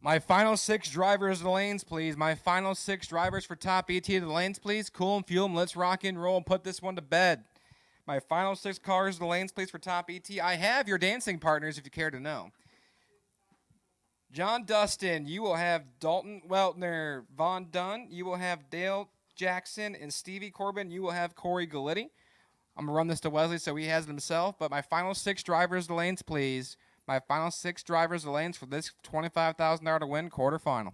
My final 6 drivers to the lanes, please. My final 6 drivers for top ET to the lanes, please. Cool them, fuel them. Let's rock and roll and put this one to bed. My final 6 cars to the lanes, please, for top ET. I have your dancing partners if you care to know. John Dustin, you will have Dalton Weltner, Von Dunn. You will have Dale Jackson and Stevie Corbin. You will have Corey Galletti. I'm going to run this to Wesley so he has it himself. But my final 6 drivers to the lanes, please. My final 6 drivers to the lanes for this $25,000 to win quarterfinal.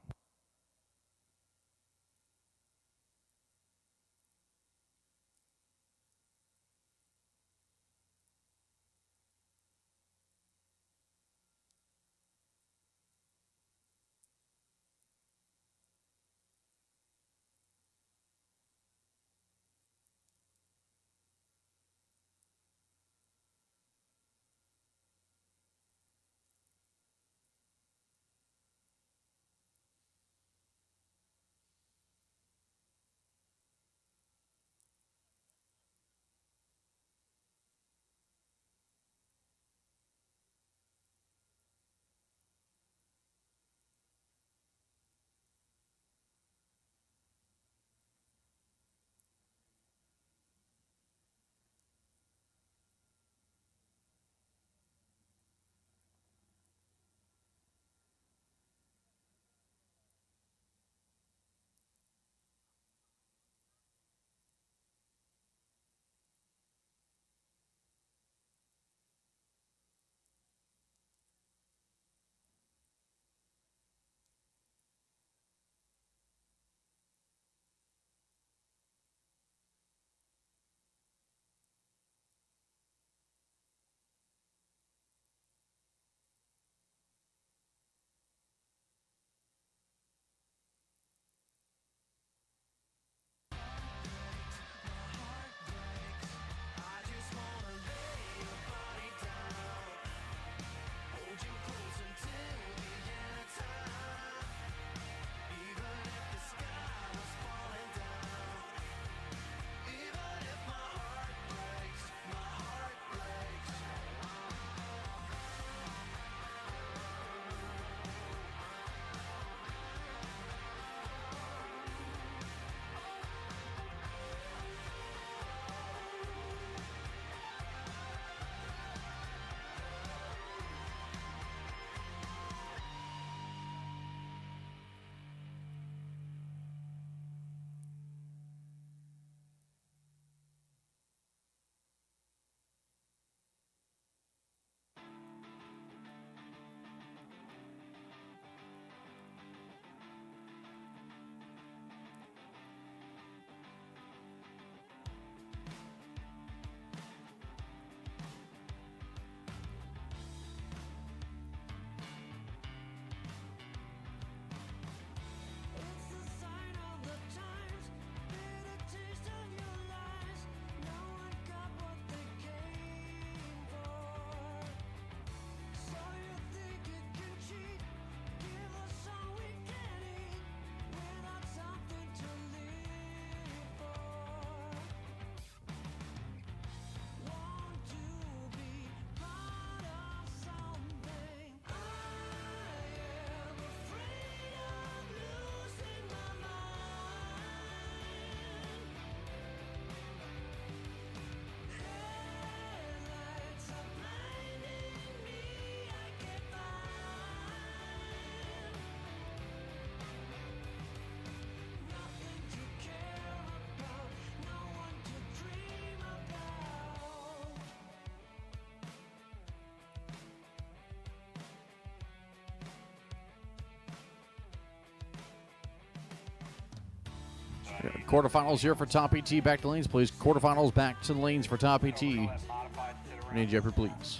Quarterfinals here for top ET. Back to lanes, please. Quarterfinals back to the lanes for top ET. Renee Jeffrey, please.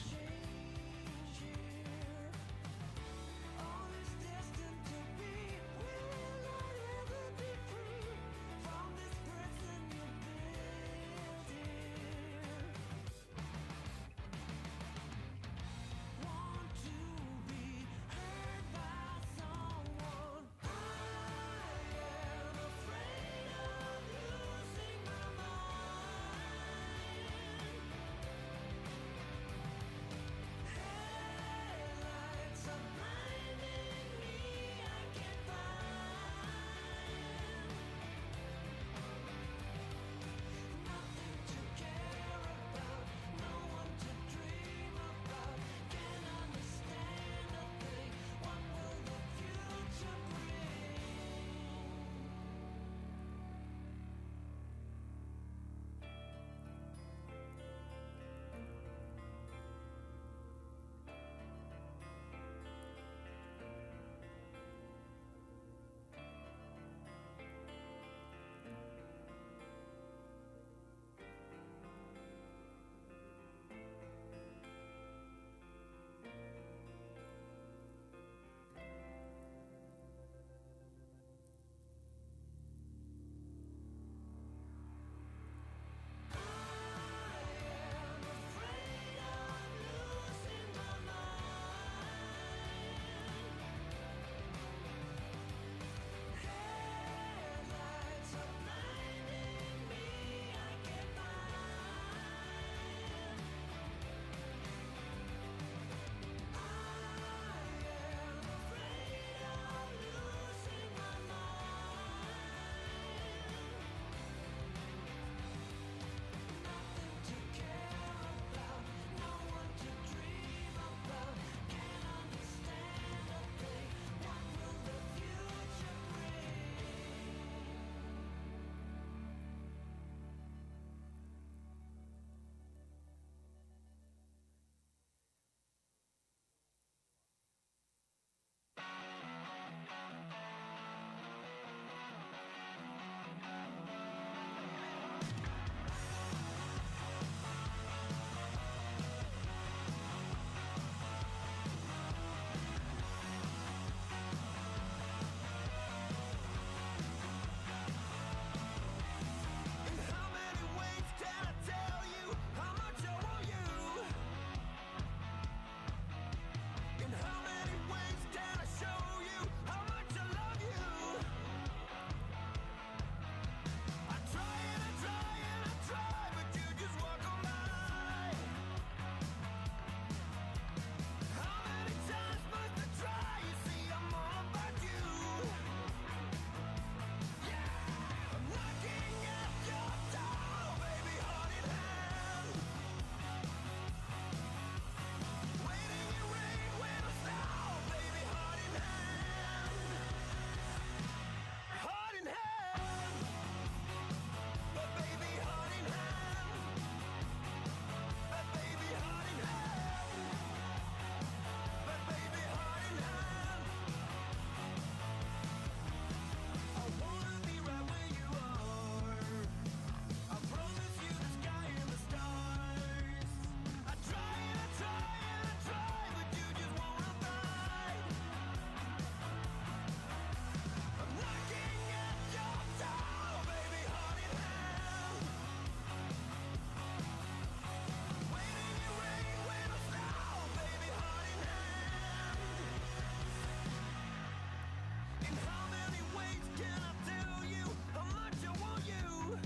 In how many ways can I tell you how much I want you?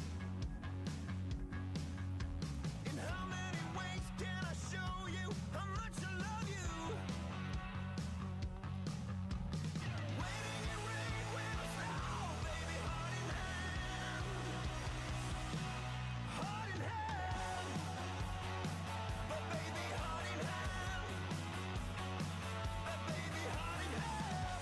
In how many ways can I show you how much I love you? Waiting in rain with a snow, baby, heart in hand. Heart in hand. But baby, heart in hand. But baby, heart in hand.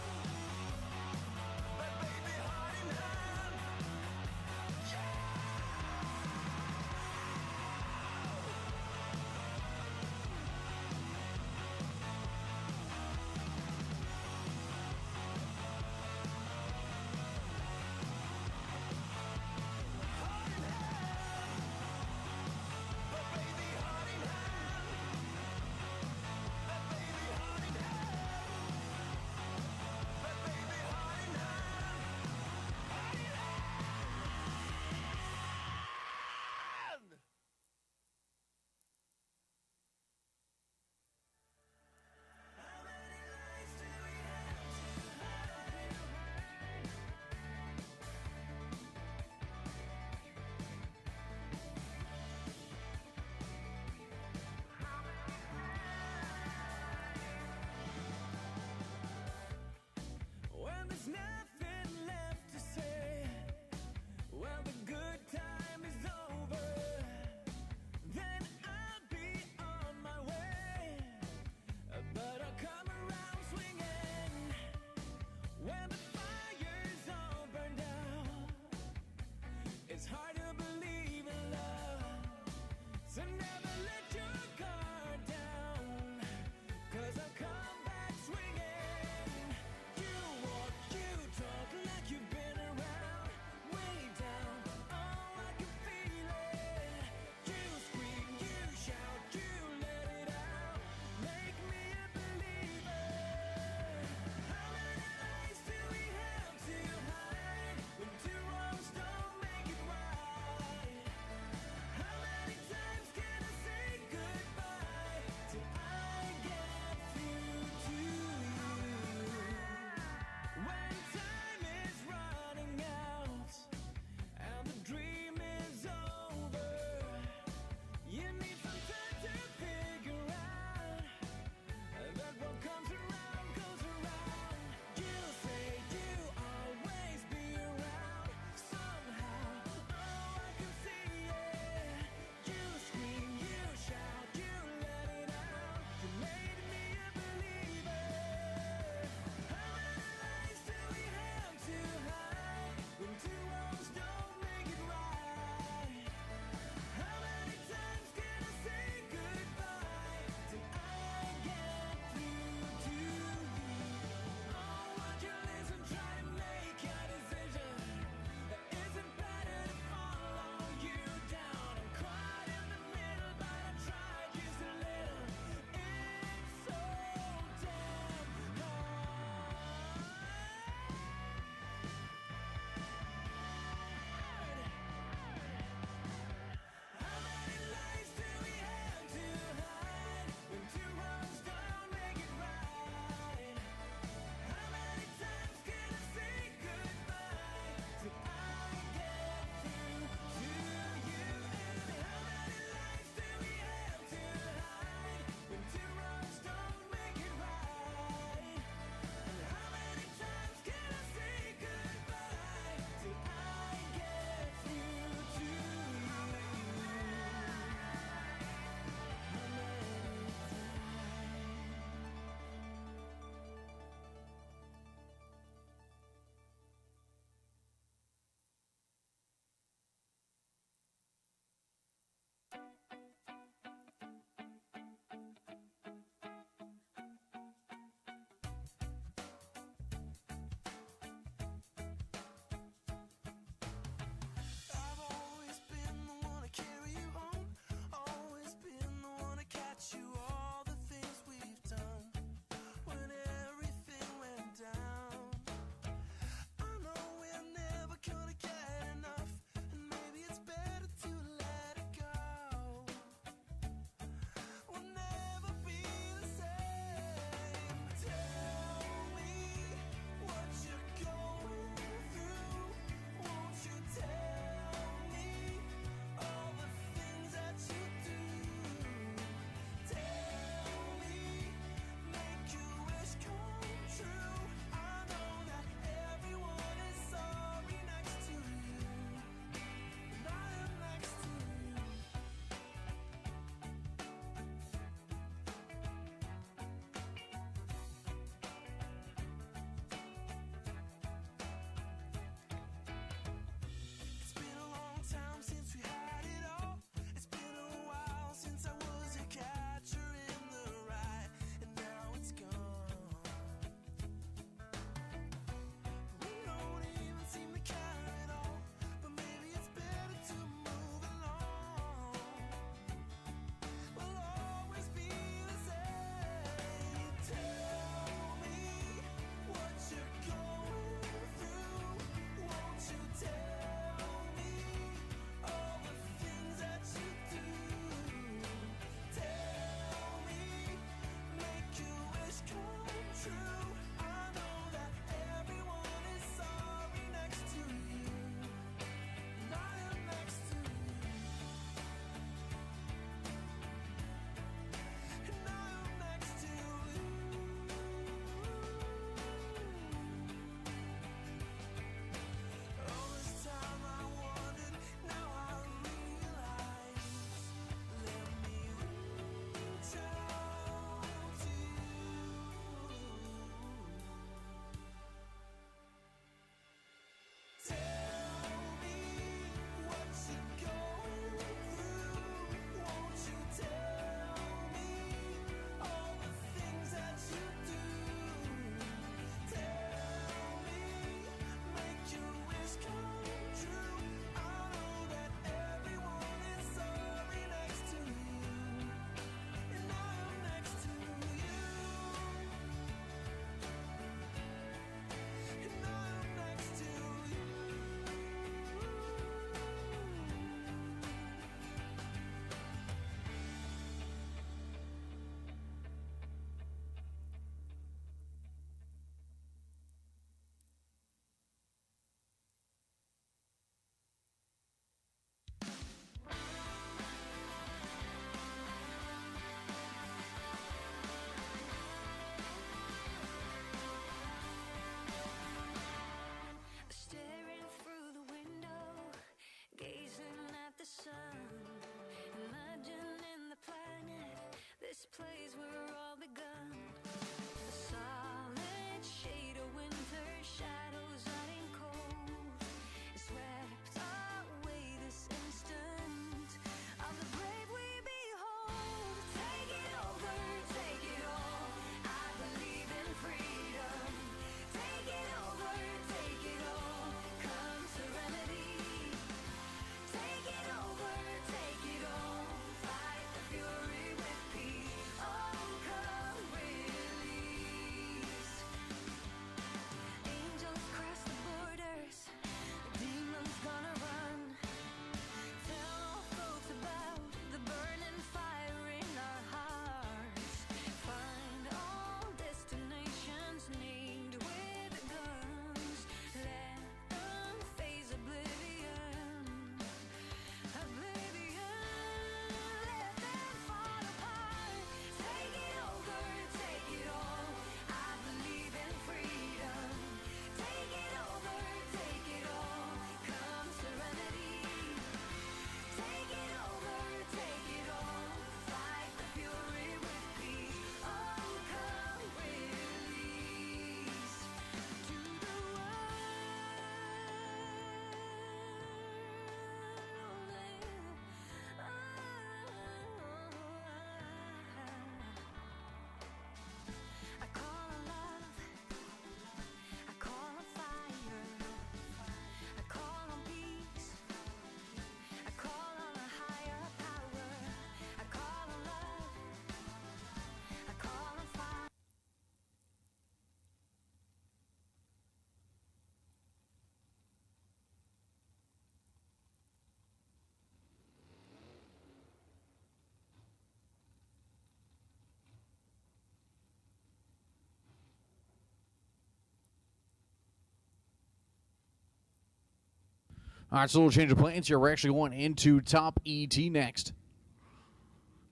All right, so a little change of plans here. We're actually going into Top ET next.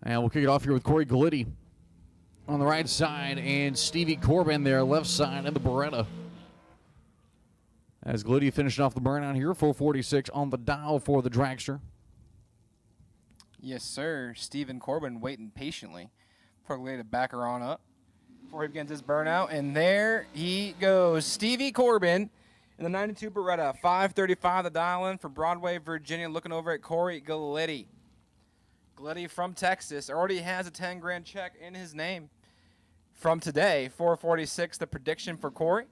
And we'll kick it off here with Corey Glitti on the right side and Stevie Corbin there, left side, and the Beretta. As Glitti finishing off the burnout here, 446 on the dial for the dragster. Yes, sir. Stephen Corbin waiting patiently for Glitti to back her on up before he begins his burnout. And there he goes. Stevie Corbin in the 92 Beretta, 535 the dial in for Broadway, Virginia, looking over at Corey Glitti. Glitti from Texas already has a 10 grand check in his name from today. 446 the prediction for Corey.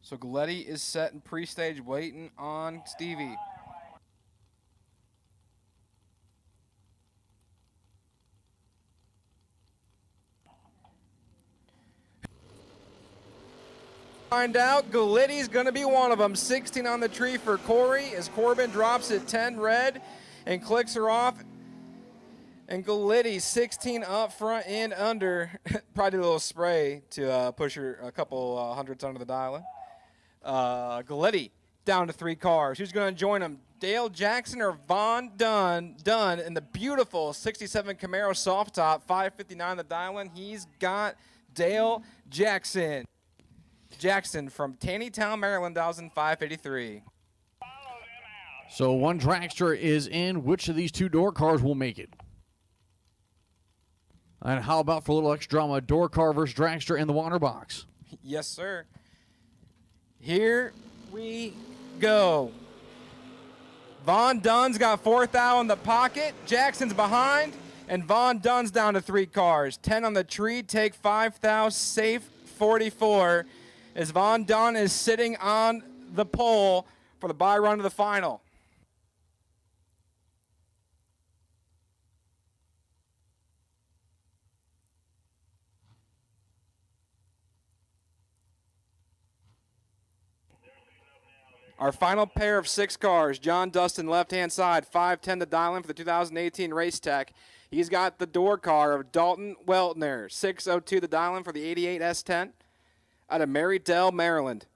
So Glitti is set in pre-stage waiting on Stevie. Find out, Glitti's going to be one of them. 16 on the tree for Corey as Corbin drops it 10 red and clicks her off. And Glitti 16 up front and under. Probably did a little spray to push her a couple hundredths under the dial. Glitti down to 3 cars. Who's going to join him? Dale Jackson or Von Dunn in the beautiful 67 Camaro soft top, 559 the dial-in. He's got Dale Jackson. Jackson from Taneytown, Maryland, 583. So one dragster is in. Which of these 2 door cars will make it? And how about for a little extra drama, door car versus dragster in the water box? Yes, sir. Here we go. Von Dunn's got 4,000 in the pocket. Jackson's behind, and Von Dunn's down to 3 cars. 10 on the tree, take 5,000, safe 44. As Von Dunn is sitting on the pole for the bye run to the final. Our final pair of 6 cars, John Dustin, left-hand side, 510 to dial in for the 2018 Race Tech. He's got the door car of Dalton Weltner, 602 the dial in for the 88 S10 out of Marydell, Maryland.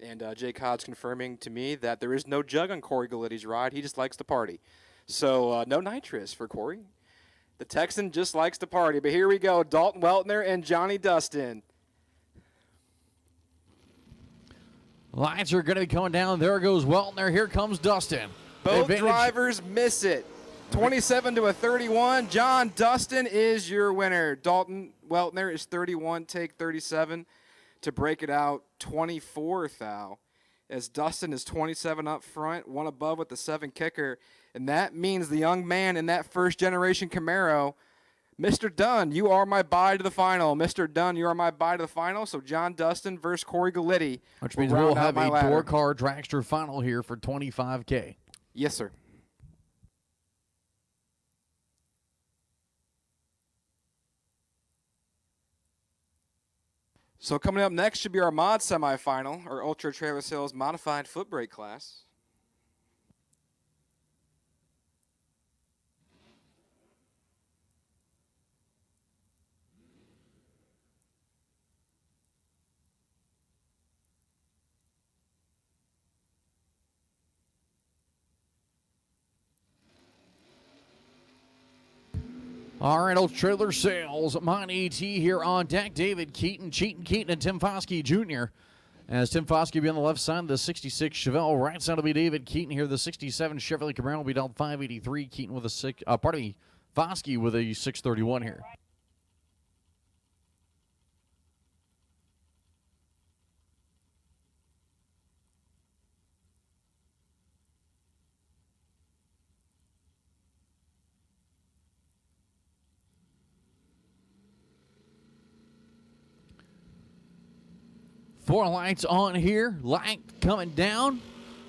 And Jake Hodge confirming to me that there is no jug on Corey Glitti's ride. He just likes to party. So no nitrous for Corey. The Texan just likes to party. But here we go, Dalton Weltner and Johnny Dustin. Lights are going to be coming down. There goes Weltner. Here comes Dustin. Both Advantage. drivers miss it. 27 to a 31. John Dustin is your winner. Dalton Weltner is 31, take 37 to break it out 24th thou. As Dustin is 27 up front, 1 above with the 7 kicker. And that means the young man in that first-generation Camaro, Mr. Dunn, you are my bye to the final. Mr. Dunn, you are my bye to the final. So John Dustin versus Corey Glitti. Which means we'll have a door car dragster final here for $25K. Yes, sir. So coming up next should be our mod semifinal, or Ultra Trailer Sales Modified Foot Brake class. All right, Ultra Trailer Sales, Mon ET here on deck. David Keaton, Keaton, and Tim Foskey Jr. As Tim Foskey will be on the left side of the 66 Chevelle. Right side will be David Keaton here. The 67 Chevrolet Camaro will be down 583. Keaton with a Foskey with a 631 here. Four lights on here. Light coming down.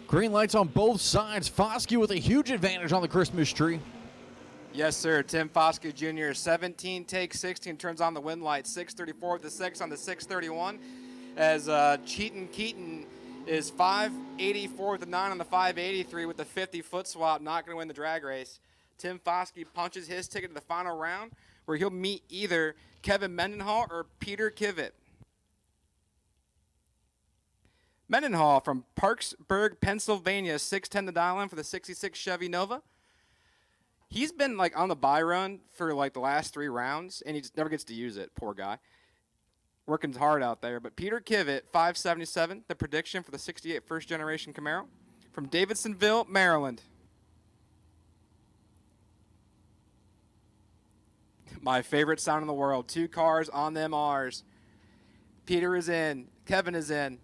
Green lights on both sides. Foskey with a huge advantage on the Christmas tree. Yes, sir. Tim Foskey Jr. 17 takes 16, turns on the wind light. 634 with the 6 on the 631. As Cheatin' Keaton is 584 with the 9 on the 583 with the 50 foot swap. Not going to win the drag race. Tim Foskey punches his ticket to the final round where he'll meet either Kevin Mendenhall or Peter Kivett. Mendenhall from Parksburg, Pennsylvania, 6'10" to dial in for the 66 Chevy Nova. He's been like on the buy run for like the last 3 rounds, and he just never gets to use it. Poor guy. Working hard out there. But Peter Kivett, 577, the prediction for the 68 first generation Camaro from Davidsonville, Maryland. My favorite sound in the world. 2 cars on them R's. Peter is in. Kevin is in.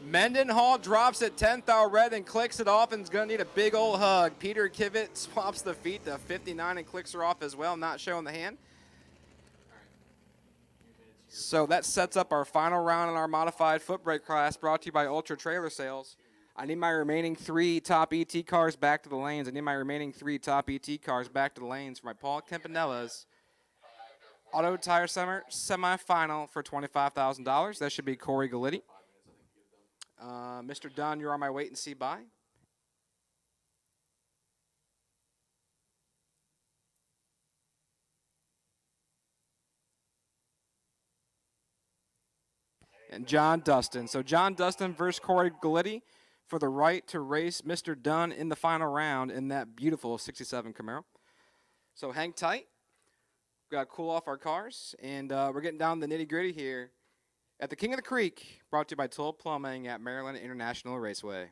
Mendenhall drops it 10th out red and clicks it off and is going to need a big old hug. Peter Kivett swaps the feet to 59 and clicks her off as well, not showing the hand. So that sets up our final round in our modified foot brake class brought to you by Ultra Trailer Sales. I need my remaining 3 top ET cars back to the lanes. I need my remaining 3 top ET cars back to the lanes for my Paul Campanella's Auto Tire Summer semifinal for $25,000. That should be Corey Galitti. Mr. Dunn, you're on my wait and see buy. And John Dustin. So John Dustin versus Corey Galitti for the right to race Mr. Dunn in the final round in that beautiful 67 Camaro. So hang tight. We've got to cool off our cars, and we're getting down to the nitty-gritty here at the King of the Creek, brought to you by Toll Plumbing at Maryland International Raceway.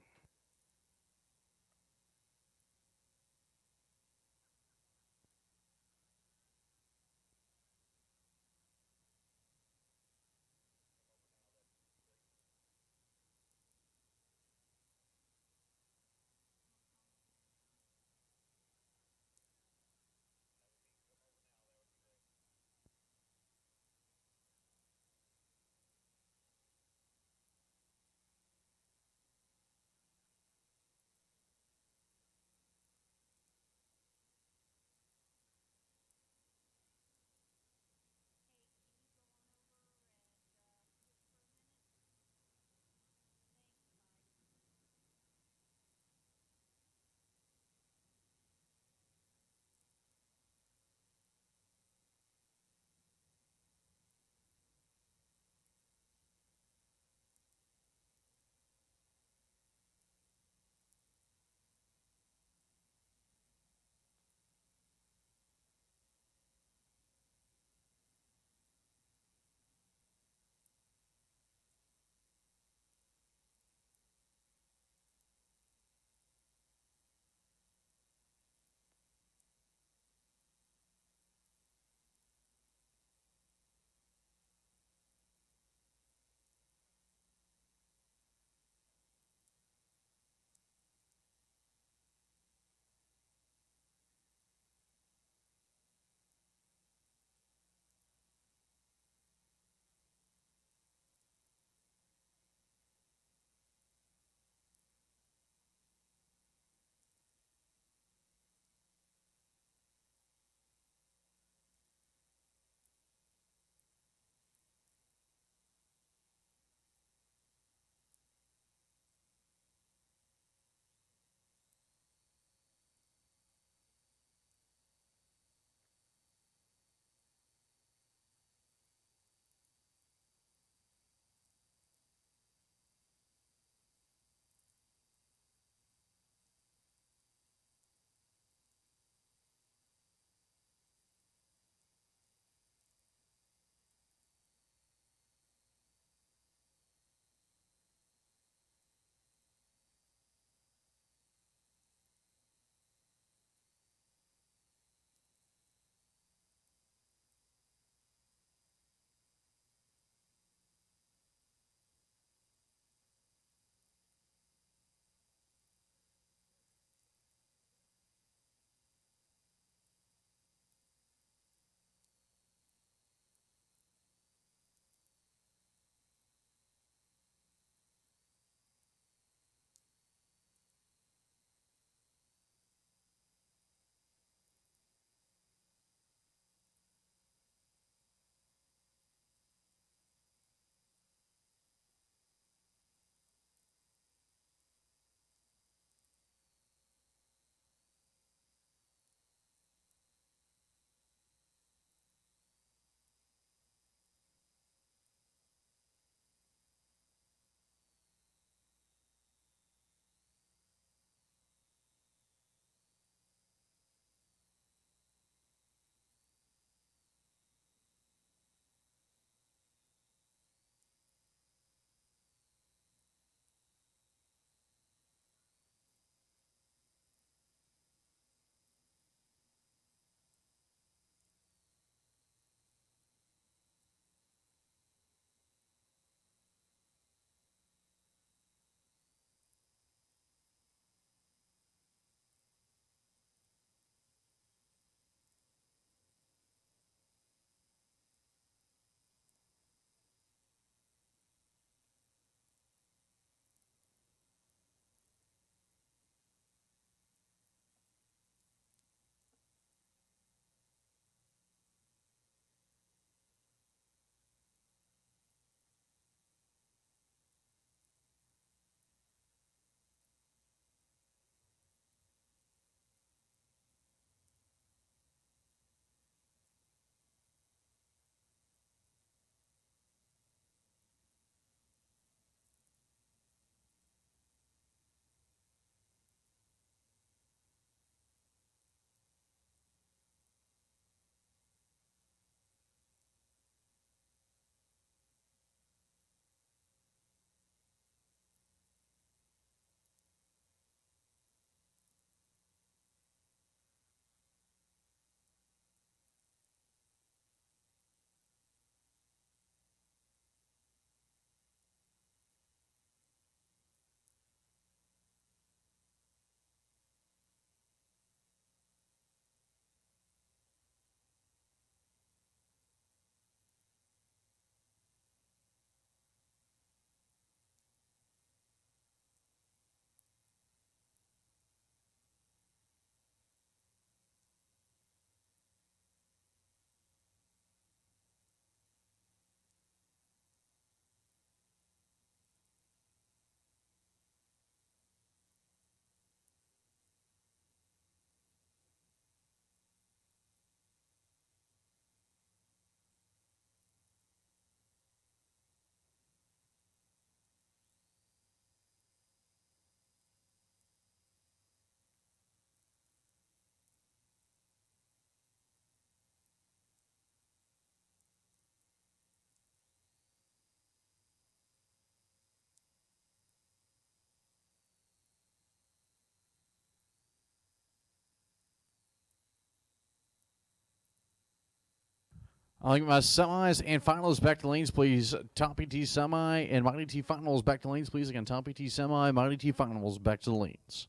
I'll give my semis and finals back to lanes, please. Top PT semi and Mighty T finals back to lanes, please. Again, Top PT semi, Mighty T finals back to the lanes.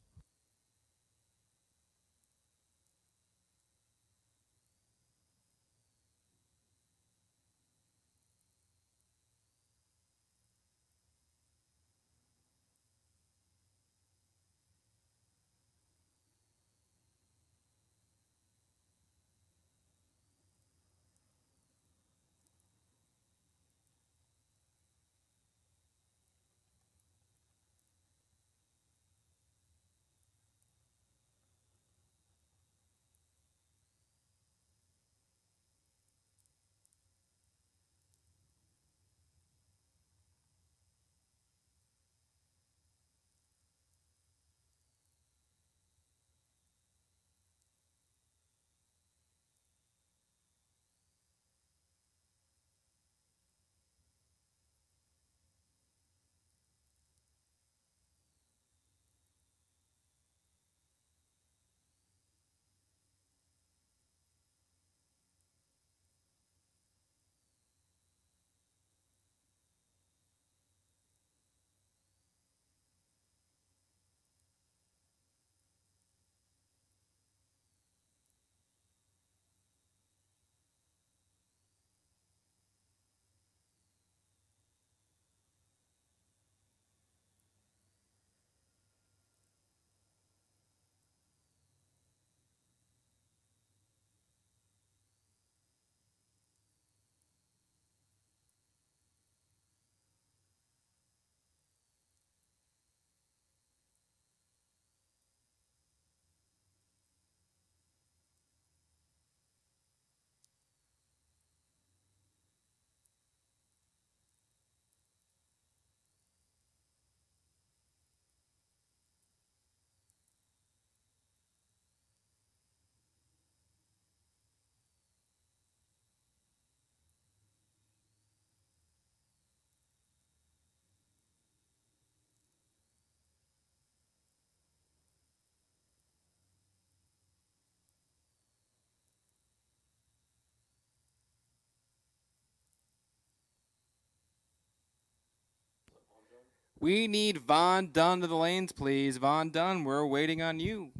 We need Von Dunn to the lanes, please. Von Dunn, we're waiting on you.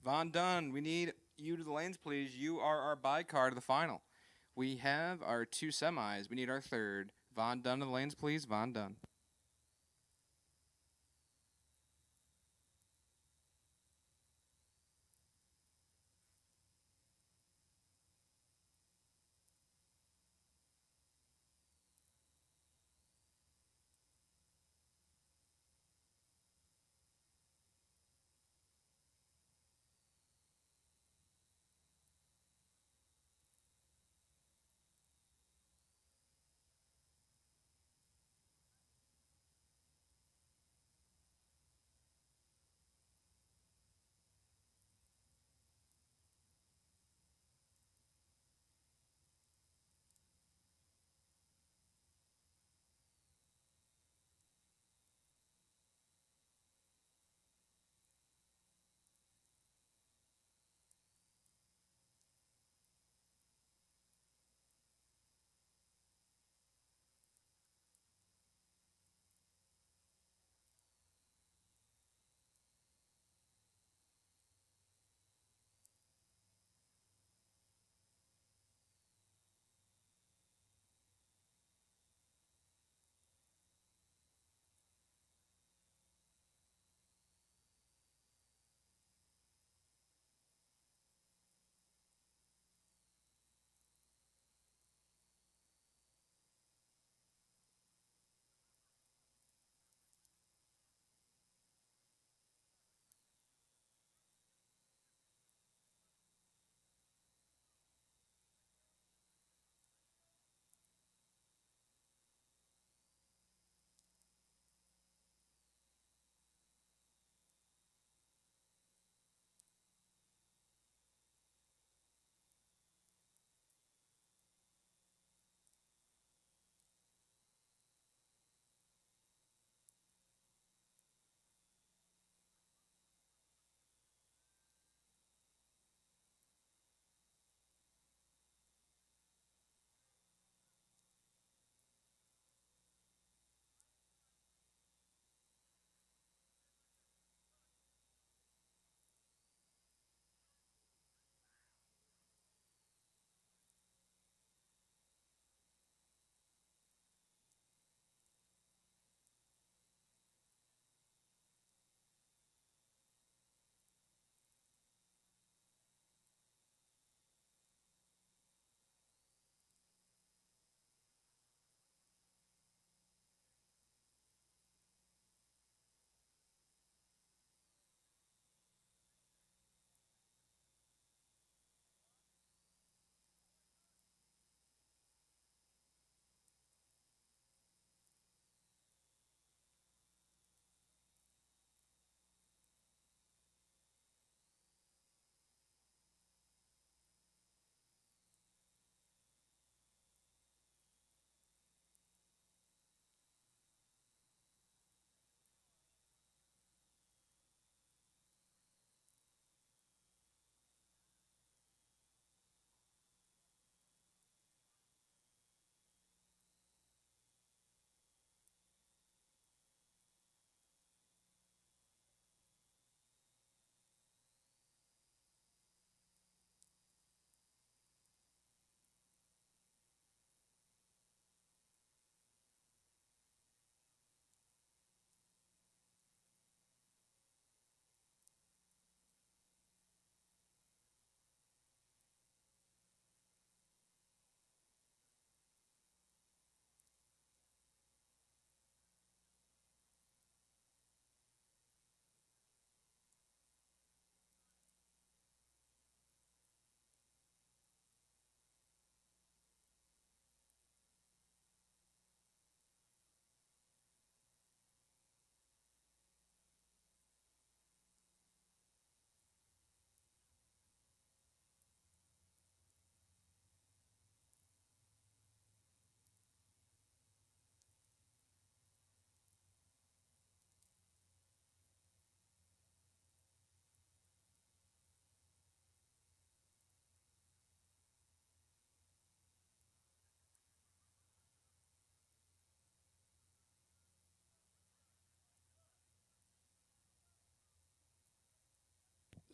Von Dunn, we need you to the lanes, please. You are our bicard to the final. We have our 2 semis. We need our third. Von Dunn to the lanes, please. Von Dunn.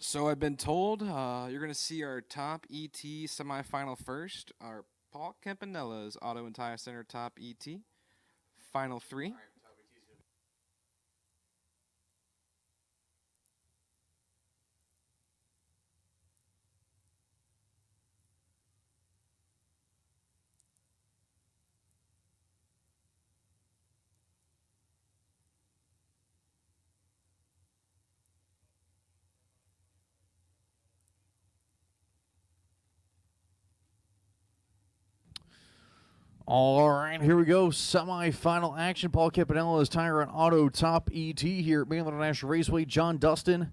So I've been told you're going to see our top ET semifinal first. Our Paul Campanella's Auto and Tire Center top ET. Final 3. All right, here we go. Semifinal action. Paul Campanella's Tire and Auto top ET here at Maryland International Raceway. John Dustin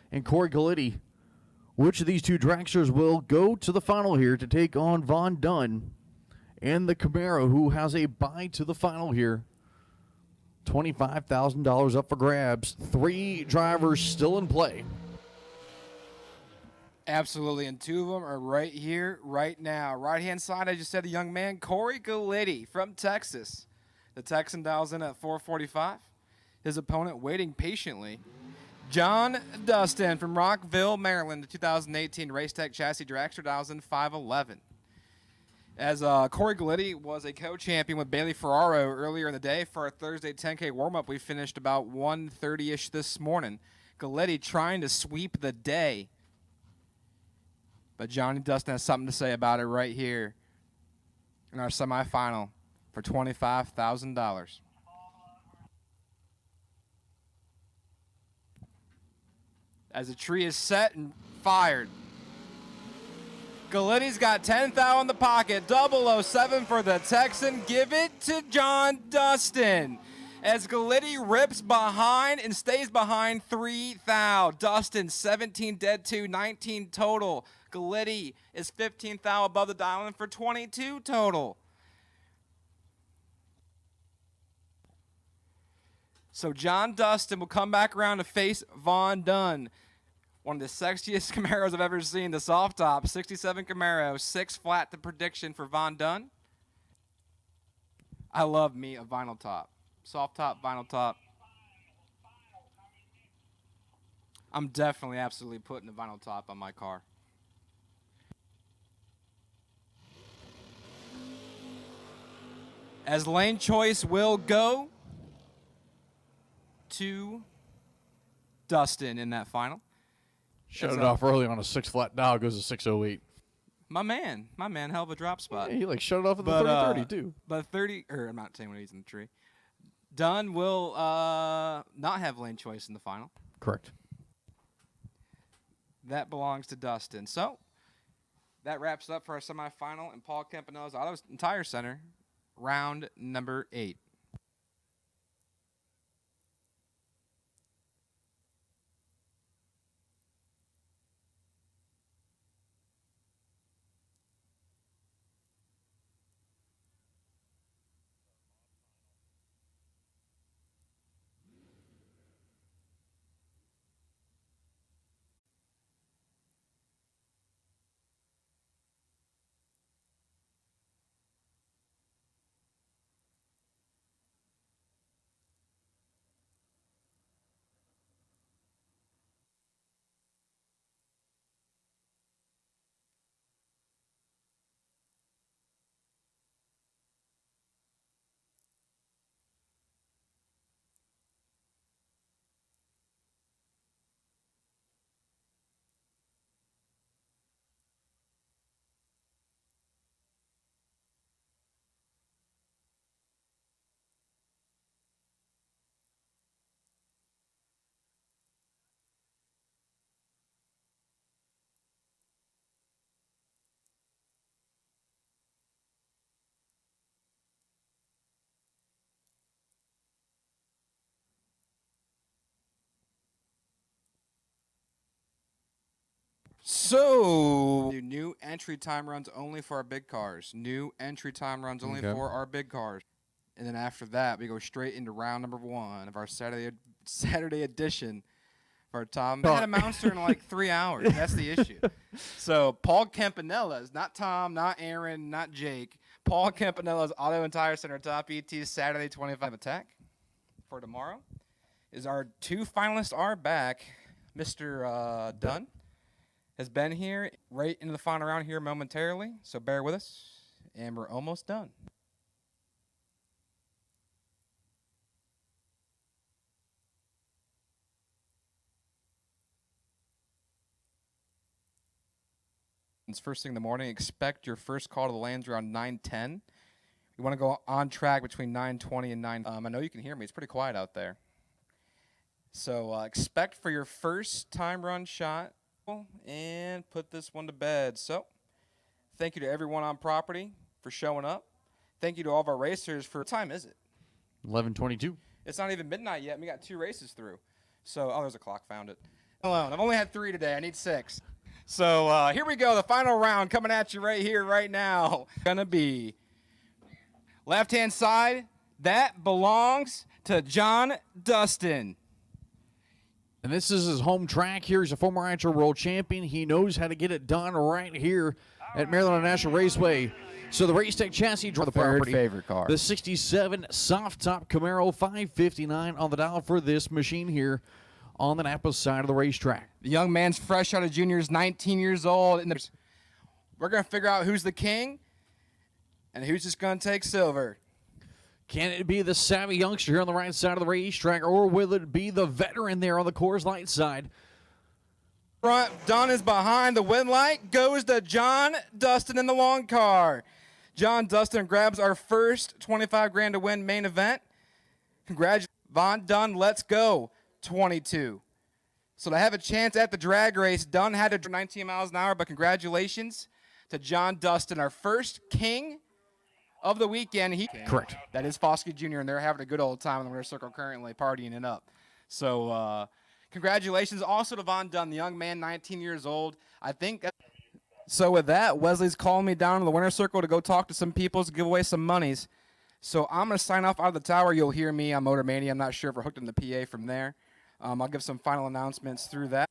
and Corey Galletti. Which of these two dragsters will go to the final here to take on Von Dunn and the Camaro, who has a bye to the final here? $25,000 up for grabs. 3 drivers still in play. Absolutely, and 2 of them are right here, right now. Right-hand side, I just said the young man, Corey Galletti from Texas. The Texan dials in at 445. His opponent waiting patiently, John Dustin from Rockville, Maryland. The 2018 Race Tech Chassis Dragster dials in 511. As Corey Galletti was a co-champion with Bailey Ferraro earlier in the day for our Thursday 10K warm-up, we finished about 1:30-ish this morning. Galletti trying to sweep the day. But Johnny Dustin has something to say about it right here in our semifinal for $25,000. As the tree is set and fired. Galletti's got 10,000 in the pocket. 007 for the Texan. Give it to John Dustin. As Galletti rips behind and stays behind 3,000. Dustin 17 dead 2, 19 total. Galletti is 15,000 above the dial for 22 total. So John Dustin will come back around to face Von Dunn. One of the sexiest Camaros I've ever seen. The soft top, 67 Camaro, 6 flat to prediction for Von Dunn. I love me a vinyl top. Soft top, vinyl top. I'm definitely absolutely putting a vinyl top on my car. As lane choice will go to Dustin in that final. Shut it off early on a 6 flat dial, goes to 608. My man, hell of a drop spot. Yeah, he like shut it off at the 30-30 too. But 30, or I'm not saying when he's in the tree. Dunn will not have lane choice in the final. Correct. That belongs to Dustin. So that wraps up for our semifinal in Paul Campanella's Auto and Tire Center, round number 8. So, new entry time runs only for our big cars. New entry time runs only Okay. for our big cars. And then after that, we go straight into round number 1 of our Saturday edition of our Tom. I had a Monster in like 3 hours. That's the issue. So, Paul Campanella's, not Tom, not Aaron, not Jake. Paul Campanella's Auto and Tire Center Top ET Saturday 25 attack for tomorrow is our 2 finalists are back. Mr. Dunn has been here right into the final round here momentarily, so bear with us, and we're almost done. It's first thing in the morning. Expect your first call to the lanes around 9:10. You want to go on track between 9:20 and 9. I know you can hear me. It's pretty quiet out there. So expect for your first time run shot and put this one to bed. So thank you to everyone on property for showing up. Thank you to all of our racers for. What time is it? 11:22. It's not even midnight yet. And we got 2 races through. So, there's a clock. Found it. Alone. I've only had 3 today. I need 6. So here we go. The final round coming at you right here, right now. Gonna be left-hand side. That belongs to John Dustin. And this is his home track here. He's a former amateur world champion. He knows how to get it done right here at Maryland International Raceway. So the Race Tech chassis for the property. Favorite car. The 67 soft top Camaro 559 on the dial for this machine here on the Napa side of the racetrack. The young man's fresh out of juniors, 19 years old. And we're going to figure out who's the king and who's just going to take silver. Can it be the savvy youngster here on the right side of the racetrack, or will it be the veteran there on the Coors Light side? Front, Dunn is behind. The win light goes to John Dustin in the long car. John Dustin grabs our first 25 grand to win main event. Congratulations, Von Dunn. Let's go. 22. So to have a chance at the drag race, Dunn had to 19 miles an hour, but congratulations to John Dustin, our first king of the weekend. Correct. That is Foskey Jr., and they're having a good old time in the winner's circle currently, partying it up. So congratulations also to Von Dunn, the young man, 19 years old. I think. So with that, Wesley's calling me down to the winner's circle to go talk to some people to give away some monies. So I'm going to sign off out of the tower. You'll hear me on Motor Mania. I'm not sure if we're hooked in the PA from there. I'll give some final announcements through that.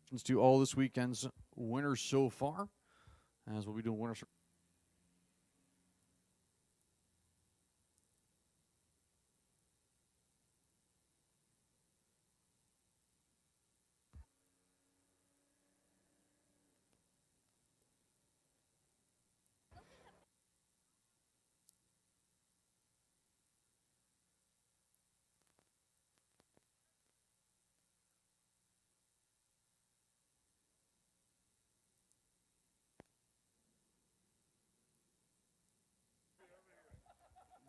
Let's do all this weekend's winners so far, as we'll be doing winners.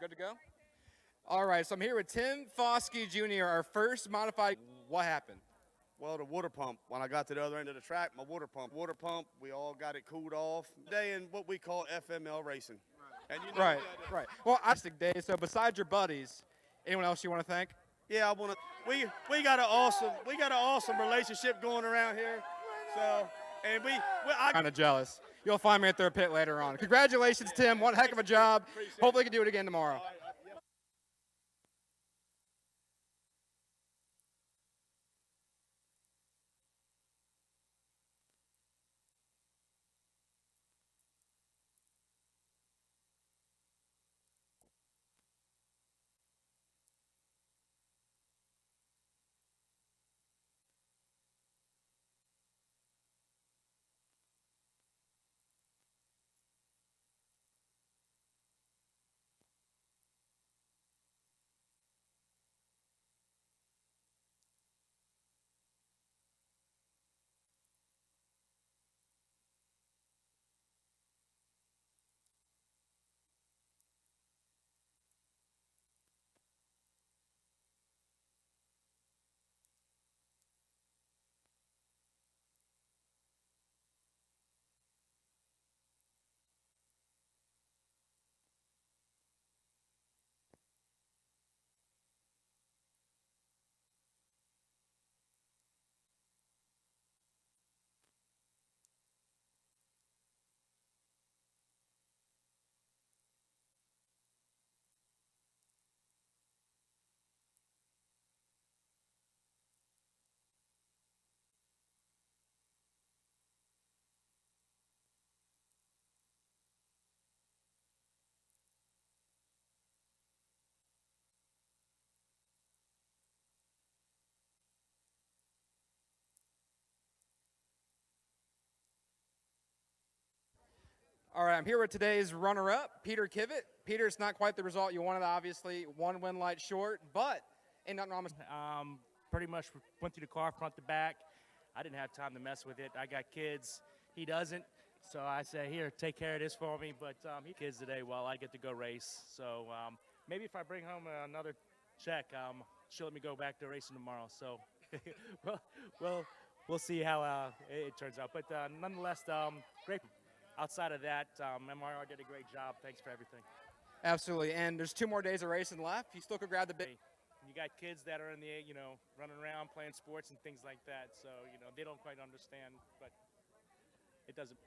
Good to go? All right, so I'm here with Tim Foskey Jr., our first modified. What happened? Well, the water pump. When I got to the other end of the track, my water pump, we all got it cooled off. Day in what we call FML racing. And you know Right. Well, I day. So besides your buddies, anyone else you want to thank? Yeah, I want to. We got an awesome relationship going around here. So, and I Kind of jealous. You'll find me at their pit later on. Congratulations, Tim. One heck of a job. Hopefully, we can do it again tomorrow. All right, I'm here with today's runner-up, Peter Kivett. Peter, it's not quite the result you wanted, obviously. One win light short, but ain't nothing wrong with Pretty much went through the car front to back. I didn't have time to mess with it. I got kids. He doesn't. So I say, here, take care of this for me. But he kids today while I get to go race. So maybe if I bring home another check, she'll let me go back to racing tomorrow. So we'll see how it turns out. But nonetheless, great. Outside of that, MRR did a great job. Thanks for everything. Absolutely, and there's 2 more days of racing left. You still could grab the big. You got kids that are in the, running around playing sports and things like that. So, they don't quite understand, but it doesn't.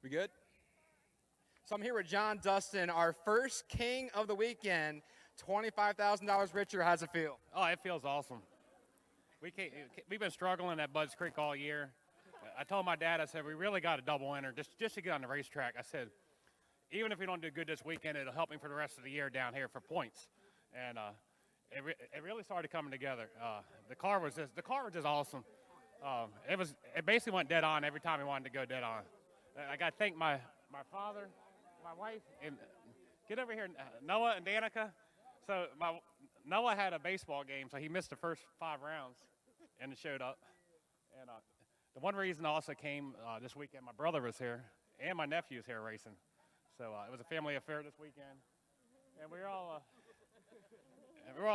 We good? So I'm here with John Dustin, our first king of the weekend. $25,000 richer. How's it feel? Oh, it feels awesome. We've been struggling at Budds Creek all year. I told my dad, I said, we really got a double enter just to get on the racetrack. I said, even if we don't do good this weekend, it'll help me for the rest of the year down here for points. And it really started coming together. The car was just awesome. It basically went dead on every time we wanted to go dead on. I got to thank my father, my wife, and get over here, Noah and Danica. So Noah had a baseball game, so he missed the first 5 rounds, and it showed up. And the one reason I also came this weekend, my brother was here, and my nephew's here racing. So it was a family affair this weekend, and we're all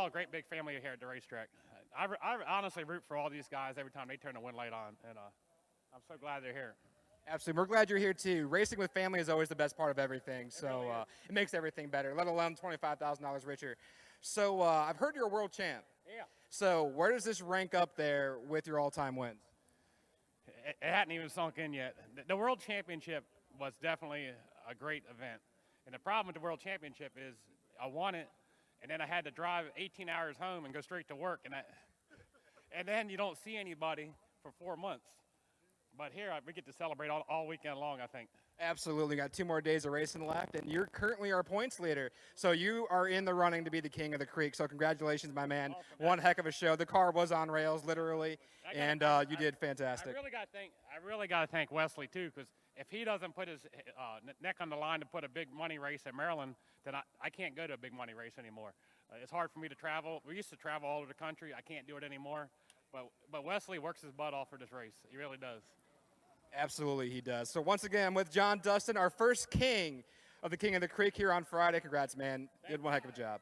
a great big family here at the racetrack. I honestly root for all these guys every time they turn the win light on, and I'm so glad they're here. Absolutely. We're glad you're here, too. Racing with family is always the best part of everything, so really is. it makes everything better, let alone $25,000 richer. So I've heard you're a world champ. Yeah. So where does this rank up there with your all-time wins? It hadn't even sunk in yet. The World Championship was definitely a great event. And the problem with the World Championship is I won it, and then I had to drive 18 hours home and go straight to work. And then you don't see anybody for 4 months. But here, we get to celebrate all weekend long, I think. Absolutely. Got 2 more days of racing left, and you're currently our points leader. So you are in the running to be the king of the creek. So congratulations, my man. Awesome. One heck of a show. The car was on rails, literally, and you did fantastic. I really got to thank Wesley, too, because if he doesn't put his neck on the line to put a big money race at Maryland, then I can't go to a big money race anymore. It's hard for me to travel. We used to travel all over the country. I can't do it anymore. But Wesley works his butt off for this race. He really does. Absolutely, he does. So once again, I'm with John Dustin, our first king of the King of the Creek here on Friday. Congrats, man. You did one heck of a job.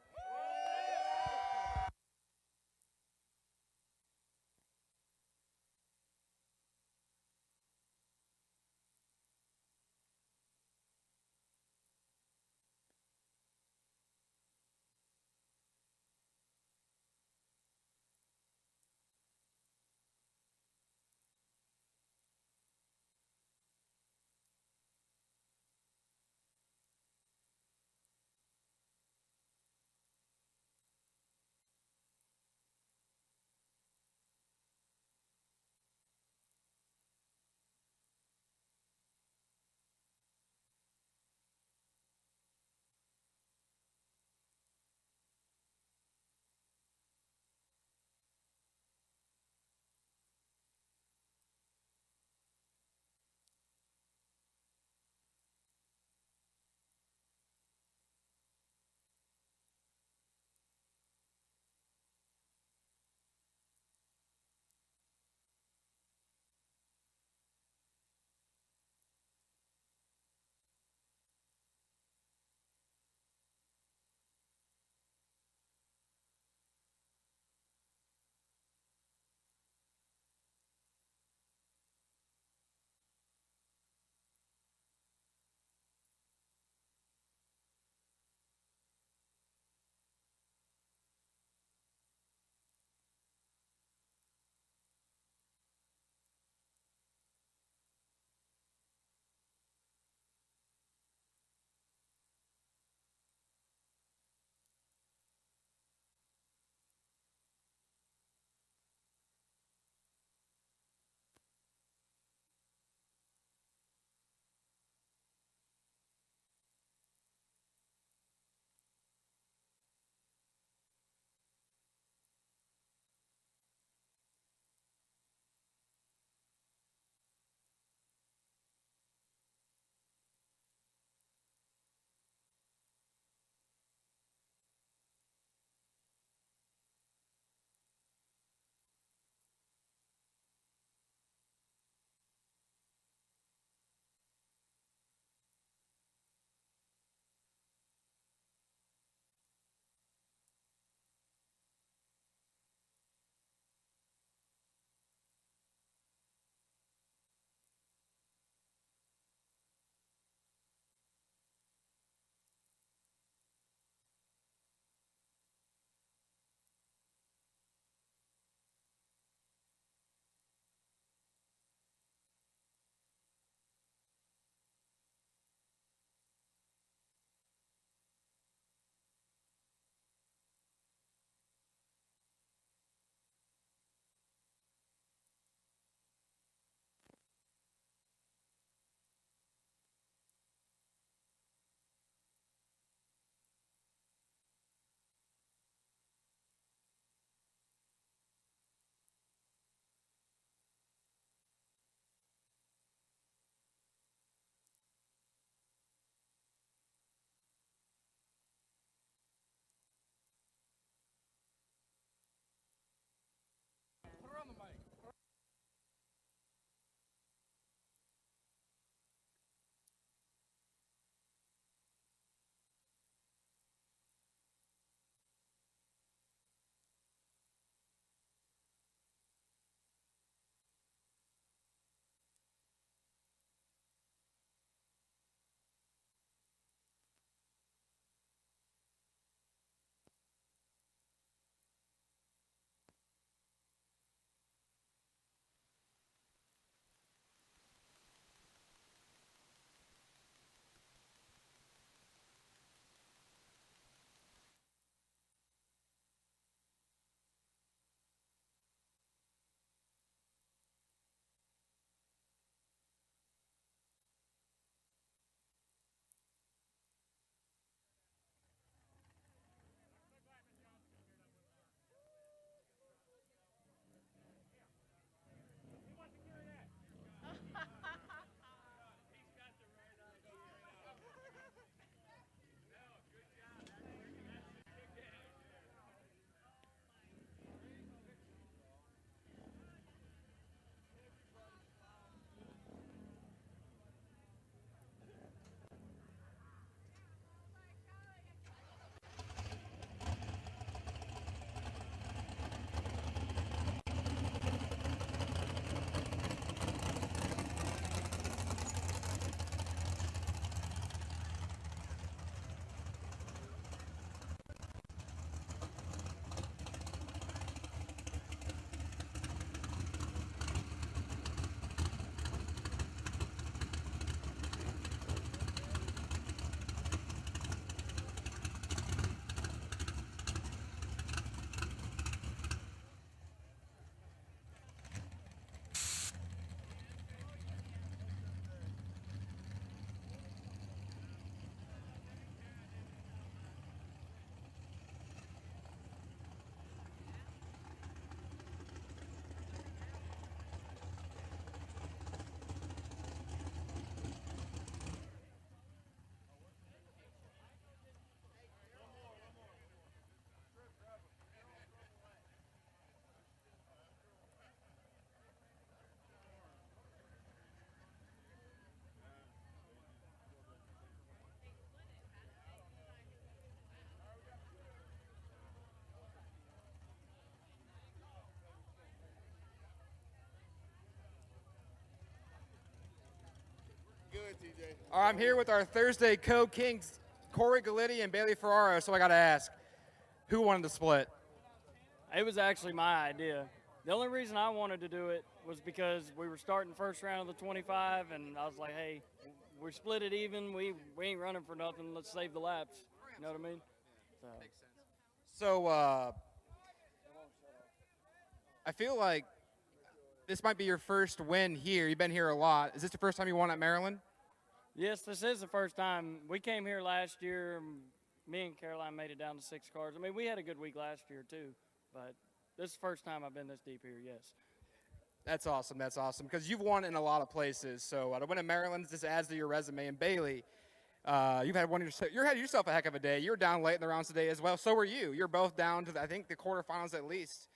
All right, I'm here with our Thursday co-kings, Corey Galletti and Bailey Ferraro. So I got to ask, who wanted the split? It was actually my idea. The only reason I wanted to do it was because we were starting first round of the 25, and I was like, hey, we split it even. We ain't running for nothing. Let's save the laps. You know what I mean? So, So I feel like this might be your first win here. You've been here a lot. Is this the first time you won at Maryland? yes, this is the first time. We came here last year. Me and Caroline made it down to 6 cars. I mean, we had a good week last year, too. But this is the first time I've been this deep here, yes. That's awesome. That's awesome because you've won in a lot of places. So to win at Maryland just adds to your resume. And Bailey, you've had you had yourself a heck of a day. You were down late in the rounds today as well. So were you. You're both down to I think the quarterfinals at least.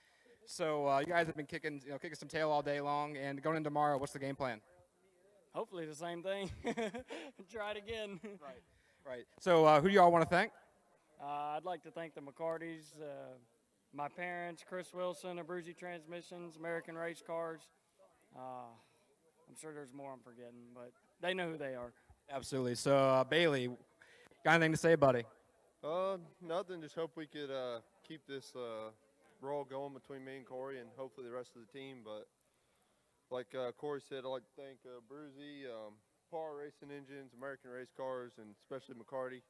So you guys have been kicking some tail all day long. And going into tomorrow, what's the game plan? Hopefully the same thing. Try it again. Right. So who do y'all want to thank? I'd like to thank the McCartys, my parents, Chris Wilson, Abruzzi Transmissions, American Race Cars. I'm sure there's more I'm forgetting, but they know who they are. Absolutely. So Bailey, got anything to say, buddy? Nothing. Just hope we could keep this brawl going between me and Corey and hopefully the rest of the team. But like Corey said, I'd like to thank Abruzzi, Par Racing Engines, American Race Cars, and especially McCarty.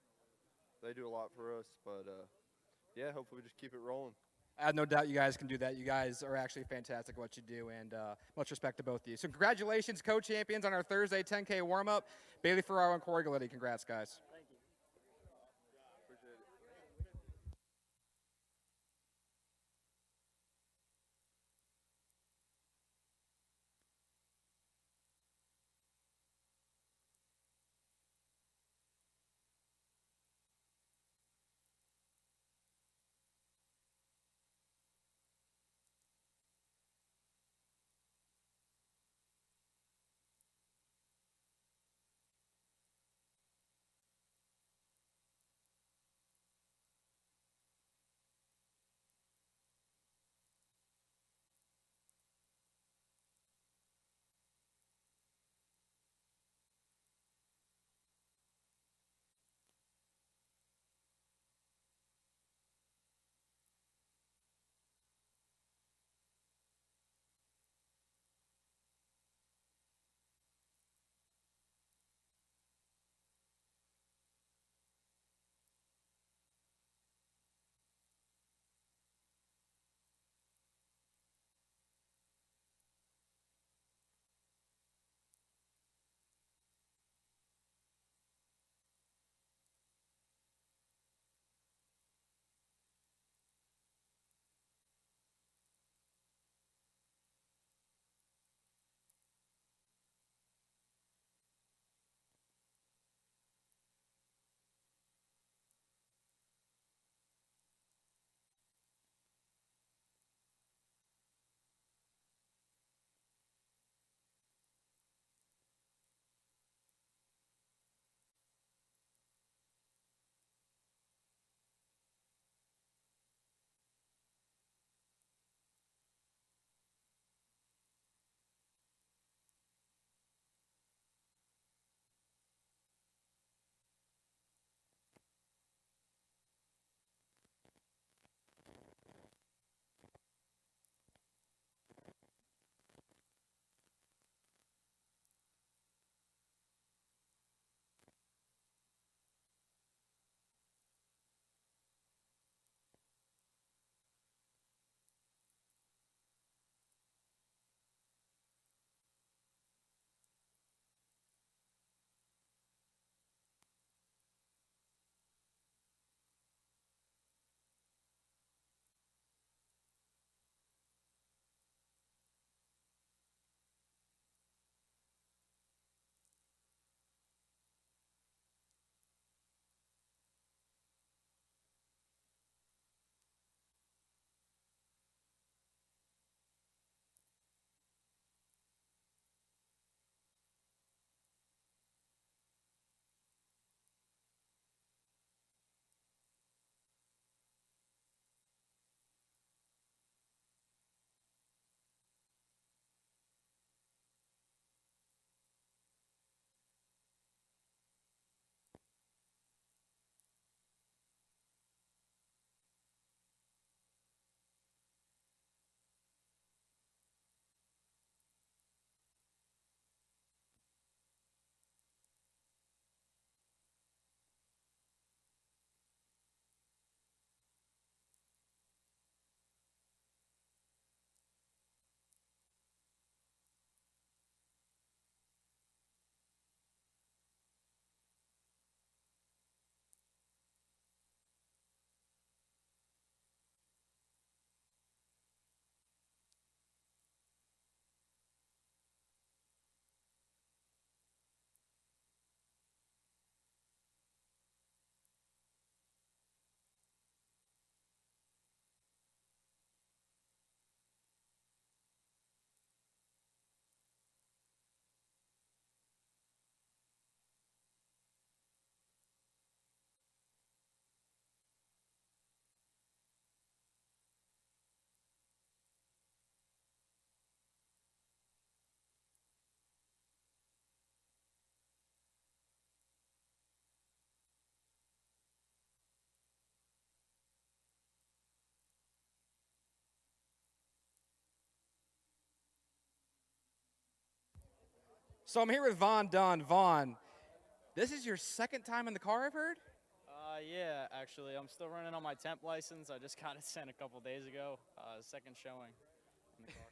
They do a lot for us. But, yeah, hopefully we just keep it rolling. I have no doubt you guys can do that. You guys are actually fantastic at what you do, and much respect to both of you. So congratulations, co-champions, on our Thursday 10K warm-up. Bailey Ferraro and Corey Galletti, congrats, guys. So I'm here with Vaughn Dunn. Vaughn, this is your second time in the car, I've heard? Yeah, actually, I'm still running on my temp license. I just got it sent a couple days ago. Second showing in the car.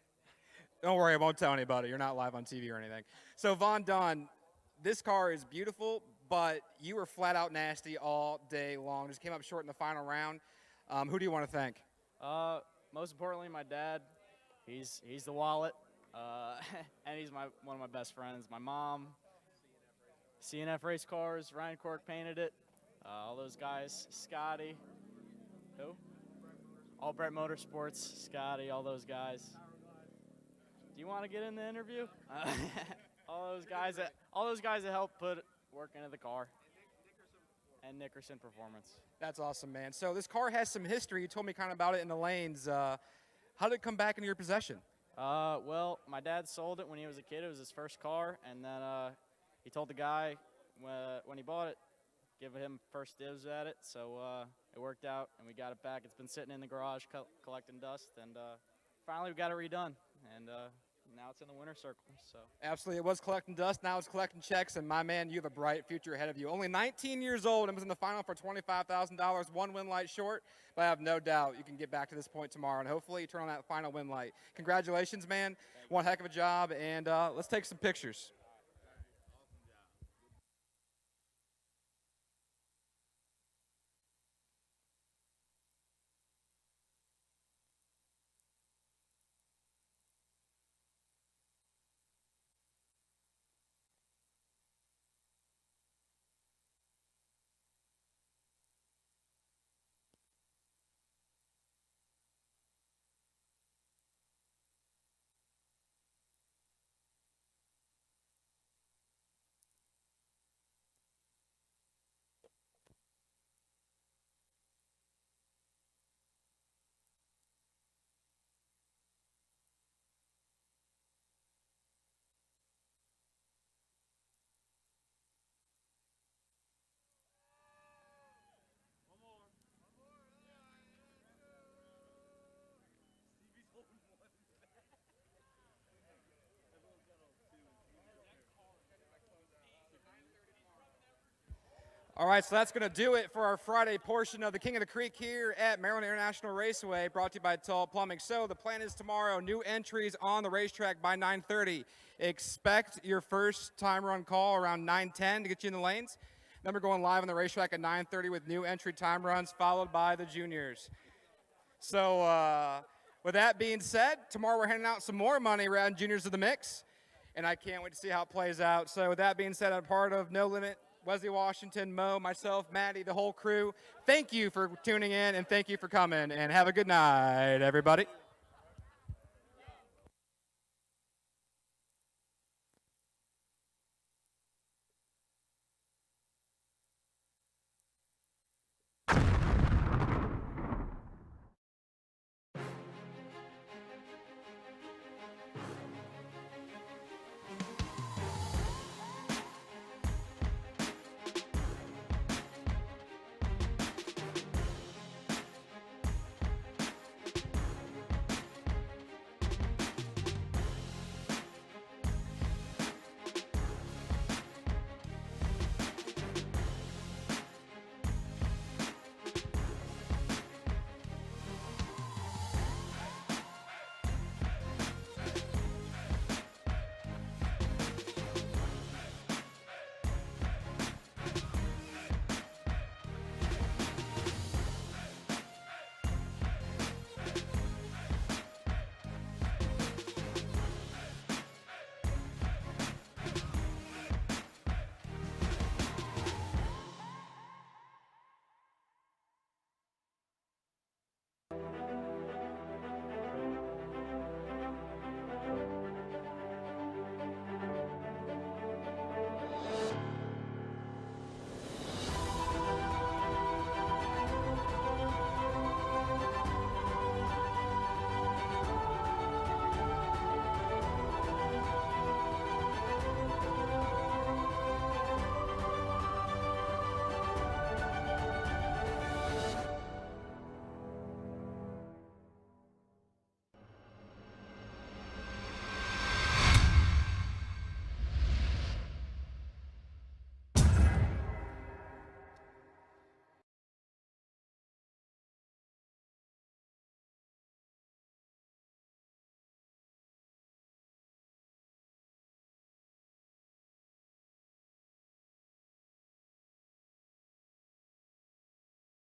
Don't worry, I won't tell anybody. You're not live on TV or anything. So Vaughn Dunn, this car is beautiful, but you were flat out nasty all day long. Just came up short in the final round. Who do you want to thank? Most importantly, my dad. He's the wallet, and he's one of my best friends. My mom, CNF race cars. Ryan Cork painted it. All those guys, Scotty, who? All Brett Motorsports, Scotty, all those guys. Do you want to get in the interview? all those guys that helped put work into the car. And Nickerson Performance. That's awesome, man. So this car has some history. You told me kind of about it in the lanes. How did it come back into your possession? Well, my dad sold it when he was a kid. It was his first car, and then he told the guy when he bought it, give him first dibs at it. So it worked out, and we got it back. It's been sitting in the garage collecting dust, and finally we got it redone. And now it's in the winner's circle. So Absolutely. It was collecting dust. Now it's collecting checks. And my man, you have a bright future ahead of you. Only 19 years old and was in the final for $25,000, one win light short. But I have no doubt you can get back to this point tomorrow. And hopefully you turn on that final win light. Congratulations, man. One heck of a job. And let's take some pictures. All right, so that's going to do it for our Friday portion of the King of the Creek here at Maryland International Raceway, brought to you by Tall Plumbing. So the plan is tomorrow, new entries on the racetrack by 9:30. Expect your first time run call around 9:10 to get you in the lanes. Then we're going live on the racetrack at 9:30 with new entry time runs, followed by the juniors. So with that being said, tomorrow we're handing out some more money around juniors of the mix, and I can't wait to see how it plays out. So with that being said, I'm part of No Limit, Wesley Washington, Mo, myself, Maddie, the whole crew. Thank you for tuning in, and thank you for coming, and have a good night, everybody.